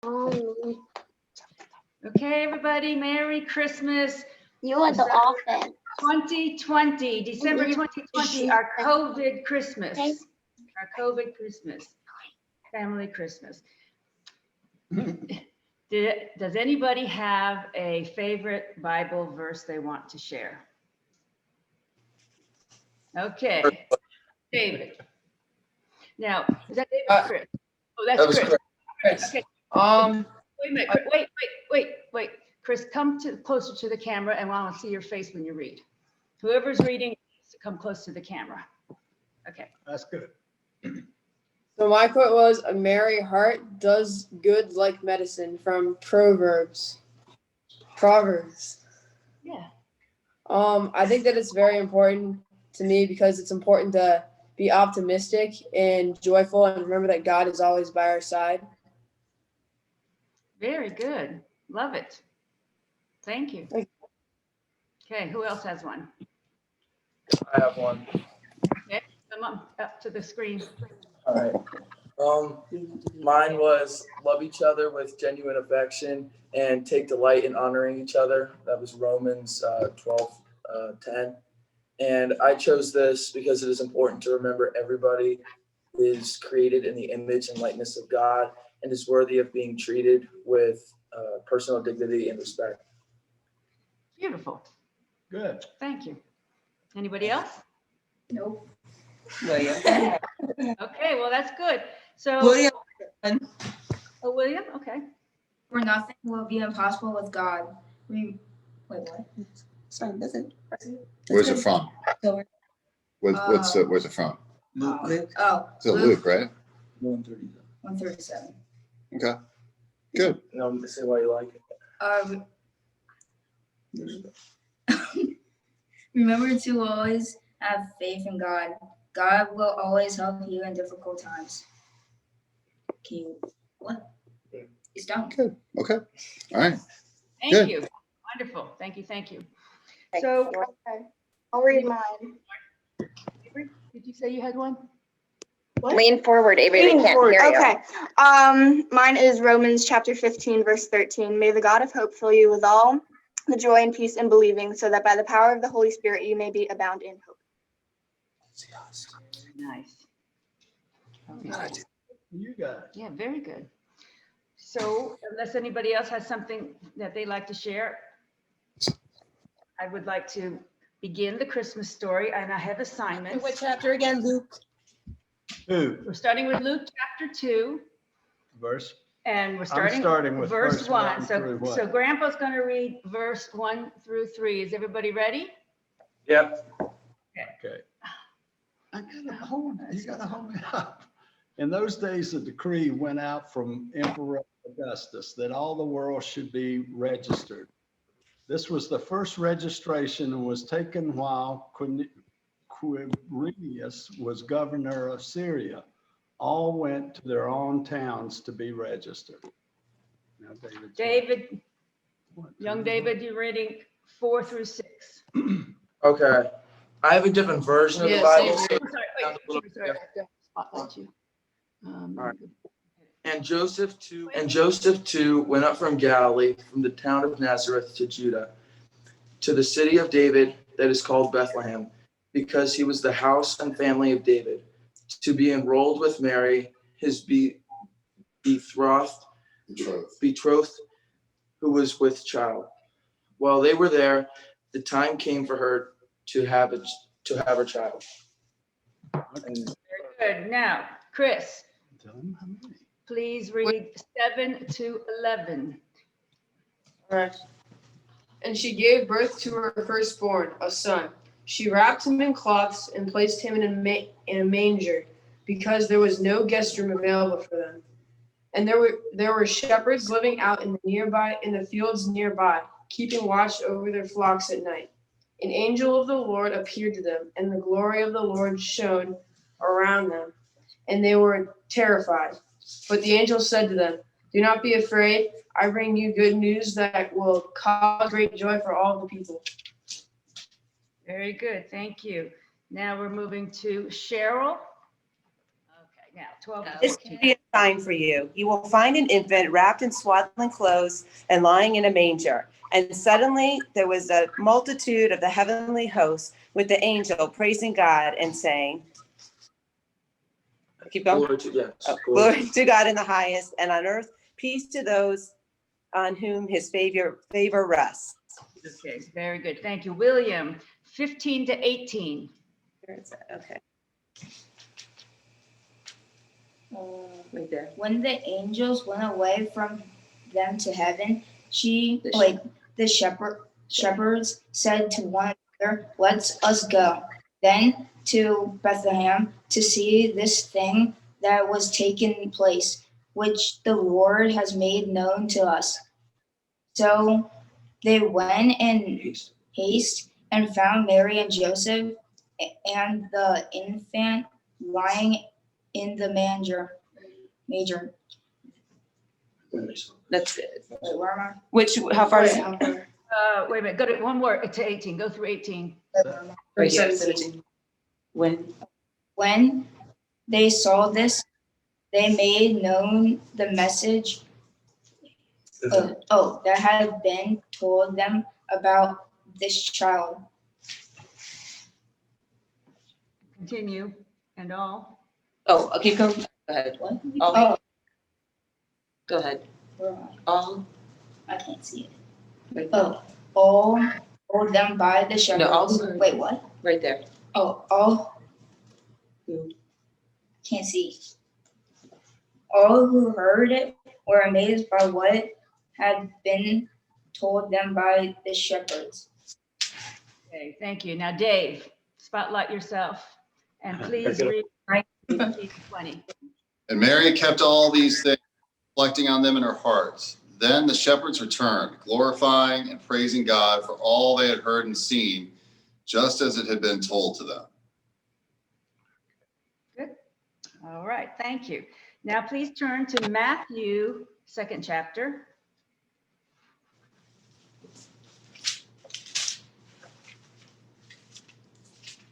Okay, everybody, Merry Christmas. You want the offense. 2020, December 2020, our COVID Christmas. Our COVID Christmas, family Christmas. Does anybody have a favorite Bible verse they want to share? Okay, David. Now, is that David or Chris? Oh, that's Chris. Chris. Okay. Wait a minute. Wait. Chris, come closer to the camera, and I want to see your face when you read. Whoever's reading needs to come close to the camera. Okay. That's good. So my quote was, "A merry heart does good like medicine," from Proverbs. Yeah. I think that it's very important to me because it's important to be optimistic and joyful and remember that God is always by our side. Very good. Love it. Thank you. Thank Okay, who else has one? I have one. Okay, come on up to the screen. All right. Mine was love each other with genuine affection and take delight in honoring each other. That was Romans 12:10. And I chose this because it is important to remember everybody is created in the image and likeness of God and is worthy of being treated with personal dignity and respect. Beautiful. Good. Thank you. Anybody else? Nope. William. Okay, well, that's good. So, William. Oh, William, okay. For nothing will be impossible with God. Wait, what? Sorry, that's it. Where's it from? So Where's it from? Luke. Oh, It's Luke, right? 137. Okay. Good. No, say why you like it. Remember to always have faith in God. God will always help you in difficult times. Okay, what? It's done. Good. Okay. All right. Thank Good. you. Wonderful. Thank you. So, Okay. I'll read mine. did you say you had one? Lean forward, Avery. They can't hear you. Okay. Mine is Romans chapter 15, verse 13. May the God of hope fill you with all the joy and peace in believing, so that by the power of the Holy Spirit you may be abound in hope. Nice. Okay. Nice. You got it. Yeah, very good. So unless anybody else has something that they'd like to share, I would like to begin the Christmas story, and I have assignments. What chapter again, Luke? Who? We're starting with Luke chapter 2, Verse. and we're I'm starting with verse 1. through what? So Grandpa's going to read verse 1 through 3. Is everybody ready? Yep. Okay. You gotta hold me up. In those days, a decree went out from Emperor Augustus that all the world should be registered. This was the first registration and was taken while Quirinius was governor of Syria. All went to their own towns to be registered. Now, David, what? young David, you're reading 4 through 6. Okay. I have a different version of the Yeah, Bible. same so I'm sorry, sounds a little wait, sorry, I have to spotlight you. All right. And Joseph too went up from Galilee, from the town of Nazareth to Judah, to the city of David that is called Bethlehem, because he was the house and family of David, to be enrolled with Mary, his betrothed, who was with child. While they were there, the time came for her to have her child. And Very good. Now, Chris, Tell him how many. please read 7 to 11. All right. And she gave birth to her firstborn, a son. She wrapped him in cloths and placed him in a manger, because there was no guest room available for them. And there were shepherds living out in the fields nearby, keeping watch over their flocks at night. An angel of the Lord appeared to them, and the glory of the Lord shone around them, and they were terrified. But the angel said to them, "Do not be afraid. I bring you good news that will cause great joy for all the people." Very good. Thank you. Now we're moving to Cheryl. Okay. now, 12 to This 14. will be a sign for you. You will find an infant wrapped in swaddling clothes and lying in a manger. And suddenly there was a multitude of the heavenly hosts with the angel praising God and saying, keep going. Glory to, yes, Oh, glory. glory to God in the highest, and on earth peace to those on whom his favor rests. Okay, very good. Thank you. William, 15 to 18. Where is that? Okay, Uh, right there. When the angels went away from them to heaven, The the shepherds said to one another, "Let us go then to Bethlehem to see this thing that was taking place, which the Lord has made known to us." So they went in haste and found Mary and Joseph and the infant lying in the manger. That's it. Wait, where am Which, how far is it? I? Wait a minute, go to one more to 18. Go through 18. Right here, 17. When, When they saw this, they made known the message that had been told them about this child. Continue and all. oh, I'll keep going. Go ahead. What? All, Oh, go ahead. where am All, I can't see it. right there. Oh, all told them by the shepherds. all who heard. Wait, what? Right there. Oh, all. Who? Can't see. All who heard it were amazed by what had been told them by the shepherds. Okay, thank you. Now, Dave, spotlight yourself and please read 19 to 20. And Mary kept all these things, reflecting on them in her heart. Then the shepherds returned, glorifying and praising God for all they had heard and seen, just as it had been told to them. Good. All right, thank you. Now, please turn to Matthew, 2nd chapter.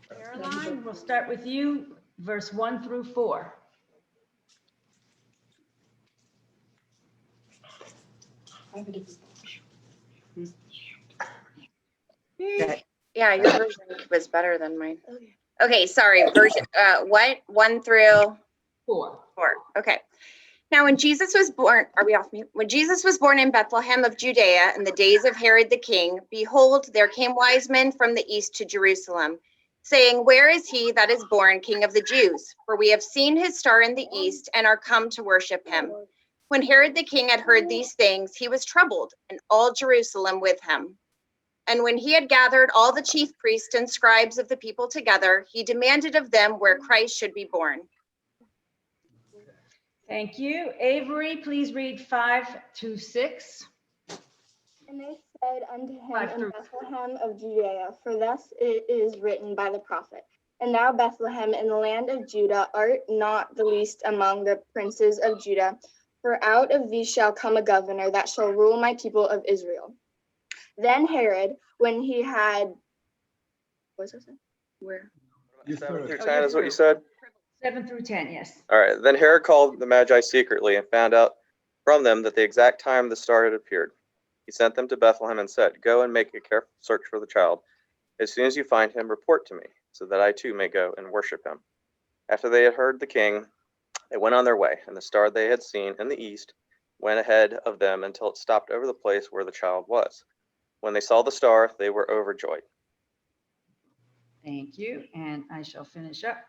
Caroline, we'll start with you, verse 1 through 4. Yeah, your version was better than mine. Okay, sorry. Version, what? 1 through 4. 4. Okay. Now, when Jesus was born, are we off mute? When Jesus was born in Bethlehem of Judea in the days of Herod the king, behold, there came wise men from the east to Jerusalem, saying, "Where is he that is born King of the Jews? For we have seen his star in the east and are come to worship him." When Herod the king had heard these things, he was troubled, and all Jerusalem with him. And when he had gathered all the chief priests and scribes of the people together, he demanded of them where Christ should be born. Thank you. Avery, please read 5 to 6. And they said unto him 5 in through- Bethlehem of Judea, for thus it is written by the prophet, "And thou, Bethlehem, in the land of Judah, art not the least among the princes of Judah, for out of thee shall come a governor that shall rule my people of Israel." Then Herod, when he had, what's that? Where? You 7 threw through it. 10 is what you through. said? 7 through 10, yes. All right. Then Herod called the Magi secretly and found out from them that the exact time the star had appeared. He sent them to Bethlehem and said, "Go and make a careful search for the child. As soon as you find him, report to me, so that I too may go and worship him." After they had heard the king, they went on their way, and the star they had seen in the east went ahead of them until it stopped over the place where the child was. When they saw the star, they were overjoyed. Thank you, and I shall finish up.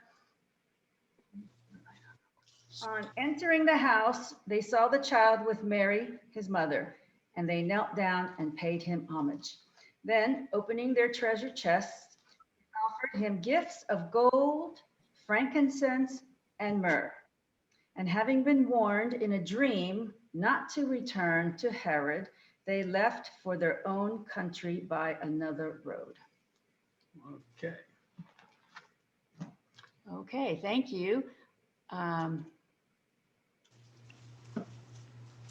On entering the house, they saw the child with Mary, his mother, and they knelt down and paid him homage. Then, opening their treasure chests, they offered him gifts of gold, frankincense, and myrrh. And having been warned in a dream not to return to Herod, they left for their own country by another road. Okay. Okay, thank you.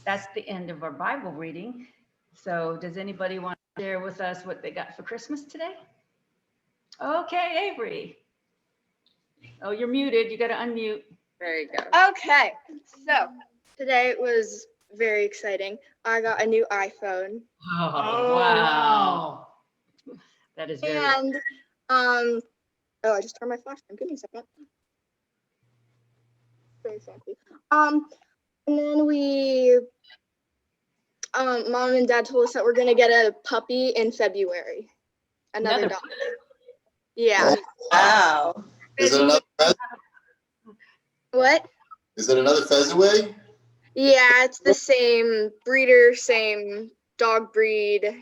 That's the end of our Bible reading. So does anybody want to share with us what they got for Christmas today? Okay, Avery. Oh, you're muted. You got to unmute. There you go. Okay, so today was very exciting. I got a new iPhone. Oh, wow. That is very. And oh, I just turned my flash on. Give me a second. Very fancy. And then Mom and Dad told us that we're gonna get a puppy in February. Another dog. Yeah. Wow. Is it another pheasant? What? Is it another pheasant? Yeah, it's the same breeder, same dog breed. I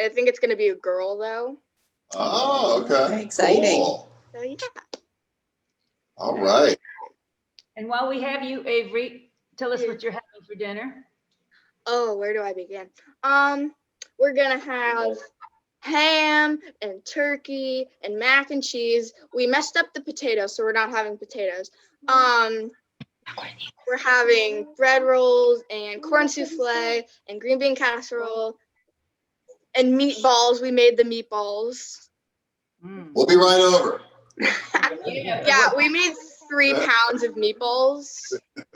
think it's gonna be a girl though. Oh, okay. Exciting. Cool. So yeah. All right. And while we have you, Avery, tell us what you're having for dinner. Oh, where do I begin? We're gonna have ham and turkey and mac and cheese. We messed up the potatoes, so we're not having potatoes. We're having bread rolls and corn souffle and green bean casserole and meatballs. We made the meatballs. We'll be right over. Yeah, we made 3 pounds of meatballs.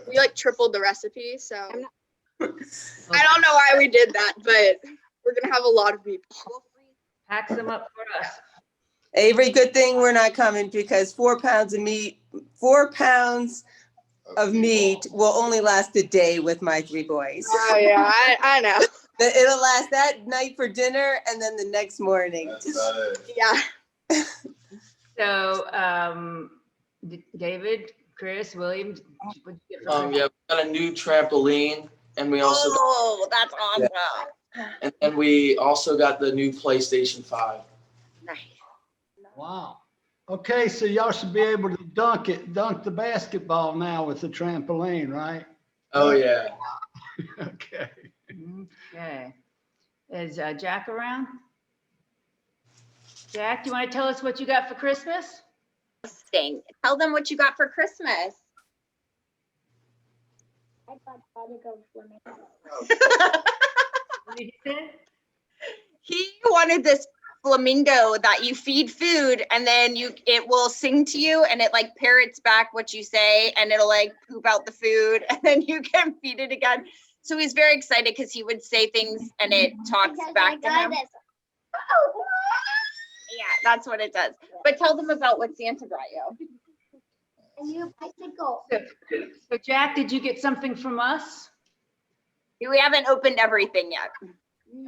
We like tripled the recipe, so I don't know why we did that, but we're gonna have a lot of meatballs. Pack some up for us. Avery, good thing we're not coming because 4 pounds of meat will only last a day with my 3 boys. Oh yeah, I know. It'll last that night for dinner and then the next morning. That's about it. Yeah. So, David, Chris, William, what'd you get for Yeah, we got a new trampoline, and we also That's awesome. and we also got the new PlayStation 5. Nice. Wow. Okay, so y'all should be able to dunk the basketball now with the trampoline, right? Oh yeah. Okay. Okay. Is Jack around? Jack, do you want to tell us what you got for Christmas? Tell them what you got for Christmas. What did you say? He wanted this flamingo that you feed food and then it will sing to you and it like parrots back what you say and it'll like poop out the food and then you can feed it again. So he's very excited because he would say things and it talks back to him. Yeah, that's what it does. But tell them about what Santa brought you. So Jack, did you get something from us? We haven't opened everything yet.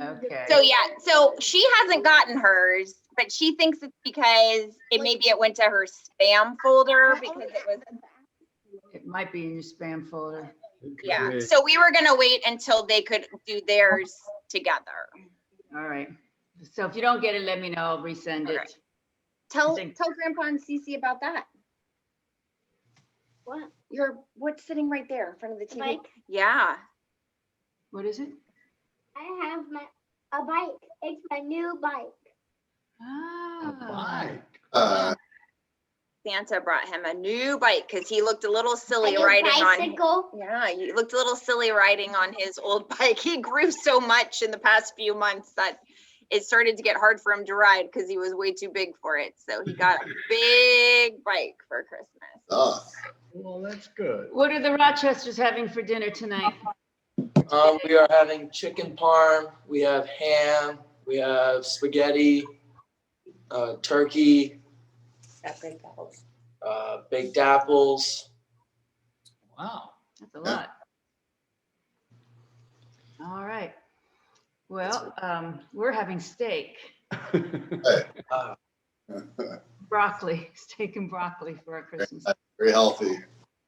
Okay. So yeah, so she hasn't gotten hers, but she thinks it's because maybe it went to her spam folder because it was. It might be in your spam folder. Yeah. So we were gonna wait until they could do theirs together. All right. So if you don't get it, let me know. I'll resend it. Okay. Tell Grandpa and Cece about that. What? What's sitting right there in front of the TV? Bike? Yeah. What is it? I have a bike. It's my new bike. Ah. Santa brought him a new bike because he looked a little silly A new riding bicycle. he looked a little silly riding on his old bike. He grew so much in the past few months that it started to get hard for him to ride because he was way too big for it. So he got a big bike for Christmas. Oh. Well, that's good. What are the Rochesters having for dinner tonight? We are having chicken parm. We have ham. We have spaghetti, turkey, baked apples. Wow. That's a lot. All right. Well, we're having steak. Broccoli, steak and broccoli for our Christmas. Very healthy.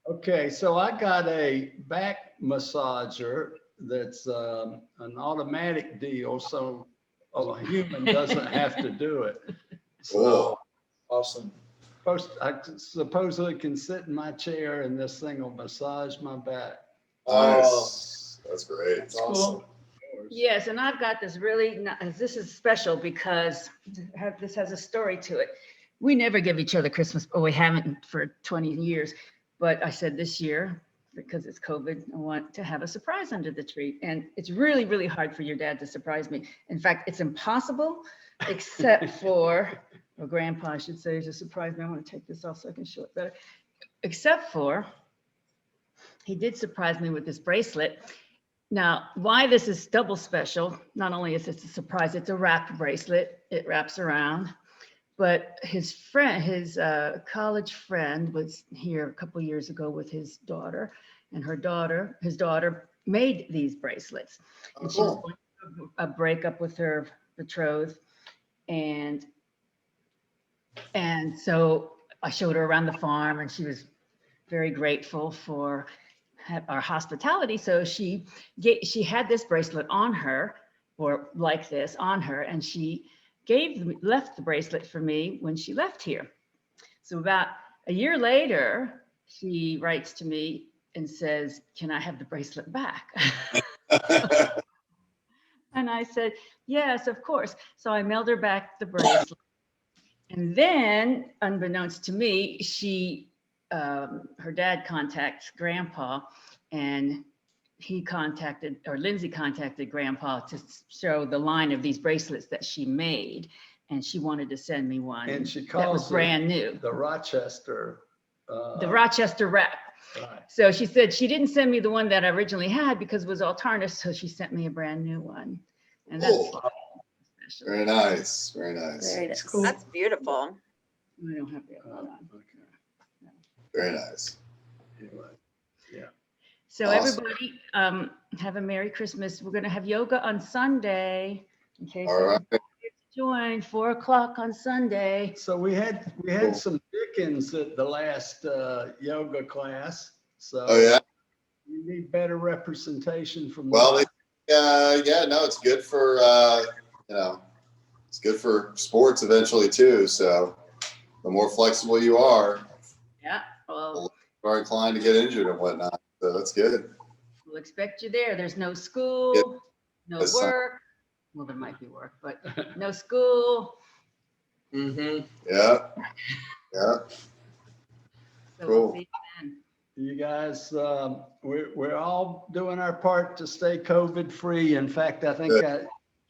Okay, so I got a back massager that's an automatic deal, so a human doesn't have to do it. So Awesome. I supposedly can sit in my chair and this thing will massage my back. Nice. That's great. That's awesome. Yes, and I've got this this is special because this has a story to it. We never give each other Christmas, or we haven't for 20 years. But I said this year, because it's COVID, I want to have a surprise under the tree. And it's really, really hard for your dad to surprise me. In fact, it's impossible, except for, or Grandpa, I should say, to surprise me. I want to take this off so I can show it better. Except for he did surprise me with this bracelet. Now, why this is double special, not only is it a surprise, it's a wrapped bracelet. It wraps around. But his friend, his college friend was here a couple years ago with his daughter, and his daughter made these bracelets. And she was going through a breakup with her betrothed. And so I showed her around the farm, and she was very grateful for our hospitality. So she had this bracelet on her, or like this on her, and she left the bracelet for me when she left here. So about a year later, she writes to me and says, "Can I have the bracelet back?" And I said, "Yes, of course." So I mailed her back the bracelet. And then, unbeknownst to me, her dad contacts Grandpa, and Lindsay contacted Grandpa to show the line of these bracelets that she made, and she wanted to send me one. And she that was calls brand new. The Rochester. The Rochester wrap. Right. So she said she didn't send me the one that I originally had because it was all tarnished, so she sent me a brand new one. And that's Cool. Very nice. Very nice. Very nice. That's beautiful. I don't have to. Hold on. Okay. Very nice. Anyway, yeah. So Awesome. everybody, have a Merry Christmas. We're going to have yoga on Sunday. In case All right. join 4 o'clock on Sunday. So we had some Dickens at the last yoga class. So Oh yeah. we need better representation from. Well, it's good for it's good for sports eventually too. So the more flexible you are, Yeah, well, you are inclined to get injured and whatnot. So that's good. we'll expect you there. There's no school, Yeah. no That's work. Well, there might be work, but no school. Mm-hmm. Yeah. Yeah. So Cool. we'll see you then. You guys, we're all doing our part to stay COVID free. In fact, I think I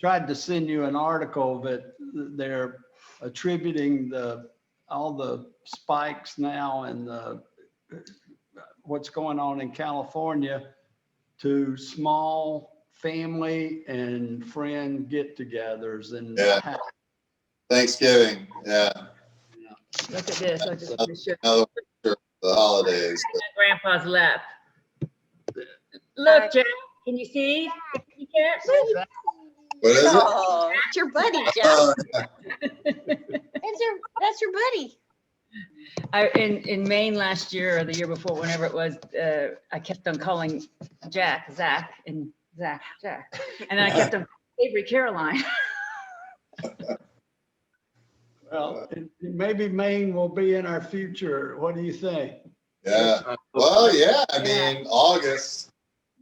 tried to send you an article that they're attributing all the spikes now and what's going on in California to small family and friend get-togethers and Yeah. Thanksgiving. Yeah. Look at this. I just want to show Another picture of the holidays. Grandpa's lap. Look, Jack, can you see? You can't see. What is it? Oh, it's your buddy, Jeff. Oh, yeah. That's your buddy. In Maine last year or the year before, whenever it was, I kept on calling Jack, Zach, and Zach, Jack. And then I kept on Avery, Caroline. Well, maybe Maine will be in our future. What do you think? Yeah. Well, yeah. I mean, August.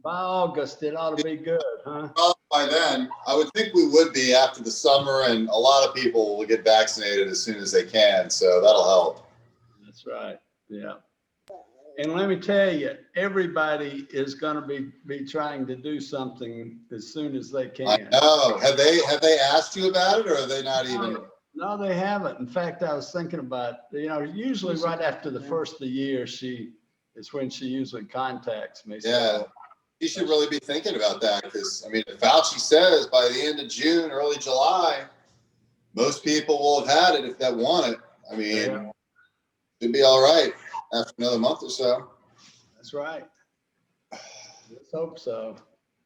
By August, it ought to be good, huh? Well, by then, I would think we would be after the summer, and a lot of people will get vaccinated as soon as they can. So that'll help. That's right. Yeah. And let me tell you, everybody is going to be trying to do something as soon as they I can. know. Have they asked you about it, or are they not even? No, they haven't. In fact, I was thinking about, usually right after the first of the year, is when she usually contacts me. So, Yeah. You should really be thinking about that because, I mean, if Fauci says by the end of June, early July, most people will have had it if they want it. I mean, Yeah. it'd be all right after another month or so. That's right. Let's hope so.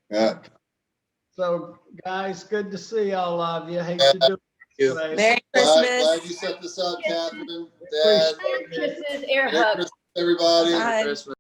Yeah. So, guys, good to see all of you. Hate to do it today. Merry Glad Christmas. you set this up, Catherine. Dad. Merry Christmas, air Merry hug. Christmas, everybody. Bye. Christmas.